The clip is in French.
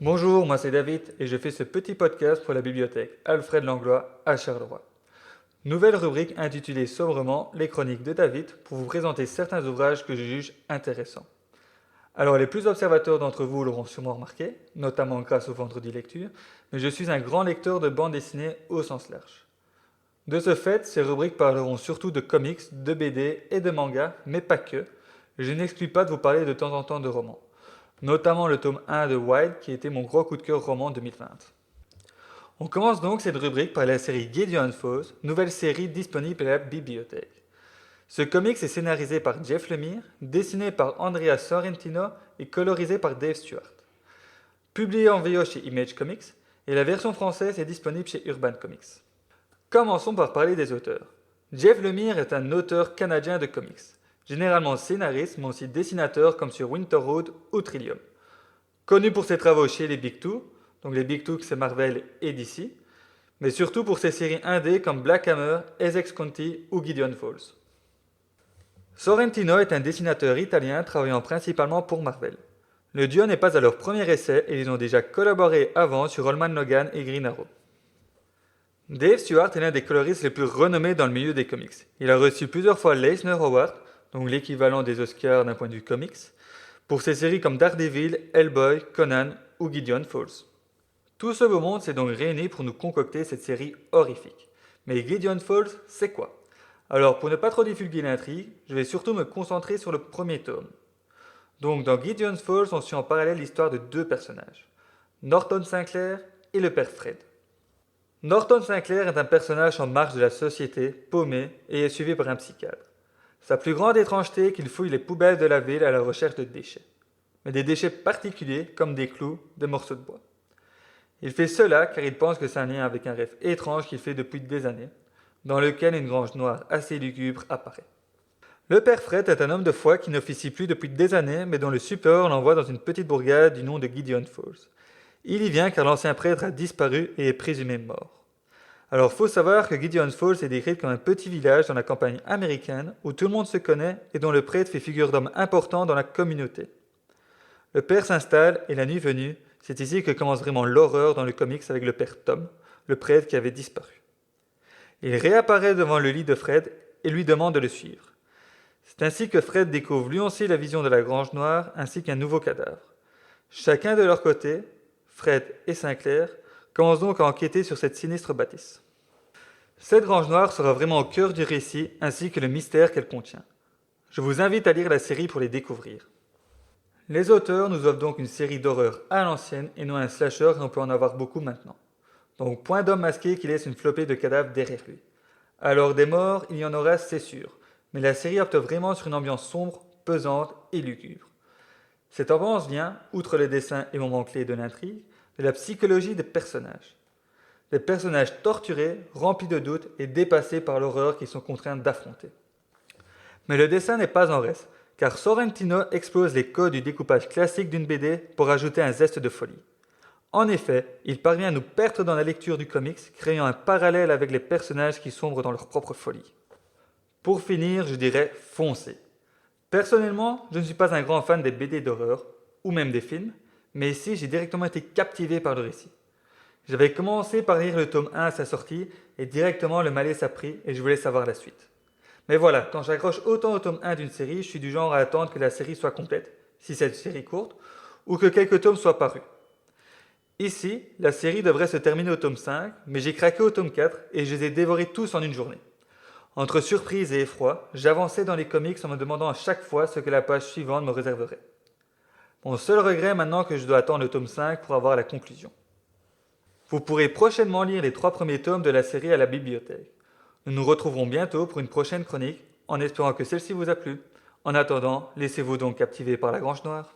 Bonjour, moi c'est David et je fais ce petit podcast pour la bibliothèque Alfred Langlois à Charleroi. Nouvelle rubrique intitulée sobrement Les chroniques de David pour vous présenter certains ouvrages que je juge intéressants. Alors les plus observateurs d'entre vous l'auront sûrement remarqué, notamment grâce au vendredi lecture, mais je suis un grand lecteur de bandes dessinées au sens large. De ce fait, ces rubriques parleront surtout de comics, de BD et de mangas, mais pas que. Je n'exclus pas de vous parler de temps en temps de romans, notamment le tome 1 de Wild qui était mon gros coup de cœur roman 2020. On commence donc cette rubrique par la série Gideon Falls, nouvelle série disponible à la bibliothèque. Ce comics est scénarisé par Jeff Lemire, dessiné par Andrea Sorrentino et colorisé par Dave Stewart. Publié en VO chez Image Comics, et la version française est disponible chez Urban Comics. Commençons par parler des auteurs. Jeff Lemire est un auteur canadien de comics, généralement scénariste mais aussi dessinateur comme sur Winter Road ou Trillium. Connu pour ses travaux chez les Big Two, donc les Big Two c'est Marvel et DC, mais surtout pour ses séries indées comme Black Hammer, Essex County ou Gideon Falls. Sorrentino est un dessinateur italien travaillant principalement pour Marvel. Le duo n'est pas à leur premier essai et ils ont déjà collaboré avant sur Allman Logan et Green Arrow. Dave Stewart est l'un des coloristes les plus renommés dans le milieu des comics. Il a reçu plusieurs fois l'Eisner Award, donc l'équivalent des Oscars d'un point de vue comics, pour ses séries comme Daredevil, Hellboy, Conan ou Gideon Falls. Tout ce beau monde s'est donc réuni pour nous concocter cette série horrifique. Mais Gideon Falls, c'est quoi? Alors, pour ne pas trop divulguer l'intrigue, je vais surtout me concentrer sur le premier tome. Donc, dans Gideon Falls, on suit en parallèle l'histoire de deux personnages, Norton Sinclair et le père Fred. Norton Sinclair est un personnage en marge de la société, paumé et est suivi par un psychiatre. Sa plus grande étrangeté est qu'il fouille les poubelles de la ville à la recherche de déchets. Mais des déchets particuliers comme des clous, des morceaux de bois. Il fait cela car il pense que c'est un lien avec un rêve étrange qu'il fait depuis des années, dans lequel une grange noire assez lugubre apparaît. Le père Fred est un homme de foi qui n'officie plus depuis des années mais dont le support l'envoie dans une petite bourgade du nom de Gideon Falls. Il y vient car l'ancien prêtre a disparu et est présumé mort. Alors faut savoir que Gideon Falls est décrit comme un petit village dans la campagne américaine où tout le monde se connaît et dont le prêtre fait figure d'homme important dans la communauté. Le père s'installe et la nuit venue, c'est ici que commence vraiment l'horreur dans le comics avec le père Tom, le prêtre qui avait disparu. Il réapparaît devant le lit de Fred et lui demande de le suivre. C'est ainsi que Fred découvre lui aussi la vision de la Grange Noire ainsi qu'un nouveau cadavre. Chacun de leur côté, Fred et Sinclair, commencent donc à enquêter sur cette sinistre bâtisse. Cette Grange Noire sera vraiment au cœur du récit ainsi que le mystère qu'elle contient. Je vous invite à lire la série pour les découvrir. Les auteurs nous offrent donc une série d'horreur à l'ancienne et non un slasher et on peut en avoir beaucoup maintenant. Donc point d'homme masqué qui laisse une flopée de cadavres derrière lui. Alors des morts, il y en aura c'est sûr, mais la série opte vraiment sur une ambiance sombre, pesante et lugubre. Cette ambiance vient, outre les dessins et moments clés de l'intrigue, de la psychologie des personnages. Des personnages torturés, remplis de doutes et dépassés par l'horreur qu'ils sont contraints d'affronter. Mais le dessin n'est pas en reste, car Sorrentino explose les codes du découpage classique d'une BD pour ajouter un zeste de folie. En effet, il parvient à nous perdre dans la lecture du comics, créant un parallèle avec les personnages qui sombrent dans leur propre folie. Pour finir, je dirais foncez. Personnellement, je ne suis pas un grand fan des BD d'horreur, ou même des films, mais ici j'ai directement été captivé par le récit. J'avais commencé par lire le tome 1 à sa sortie, et directement le malaise a pris et je voulais savoir la suite. Mais voilà, quand j'accroche autant au tome 1 d'une série, je suis du genre à attendre que la série soit complète, si c'est une série courte, ou que quelques tomes soient parus. Ici, la série devrait se terminer au tome 5, mais j'ai craqué au tome 4 et je les ai dévorés tous en une journée. Entre surprise et effroi, j'avançais dans les comics en me demandant à chaque fois ce que la page suivante me réserverait. Mon seul regret maintenant que je dois attendre le tome 5 pour avoir la conclusion. Vous pourrez prochainement lire les 3 premiers tomes de la série à la bibliothèque. Nous nous retrouverons bientôt pour une prochaine chronique, en espérant que celle-ci vous a plu. En attendant, laissez-vous donc captiver par la Grange Noire.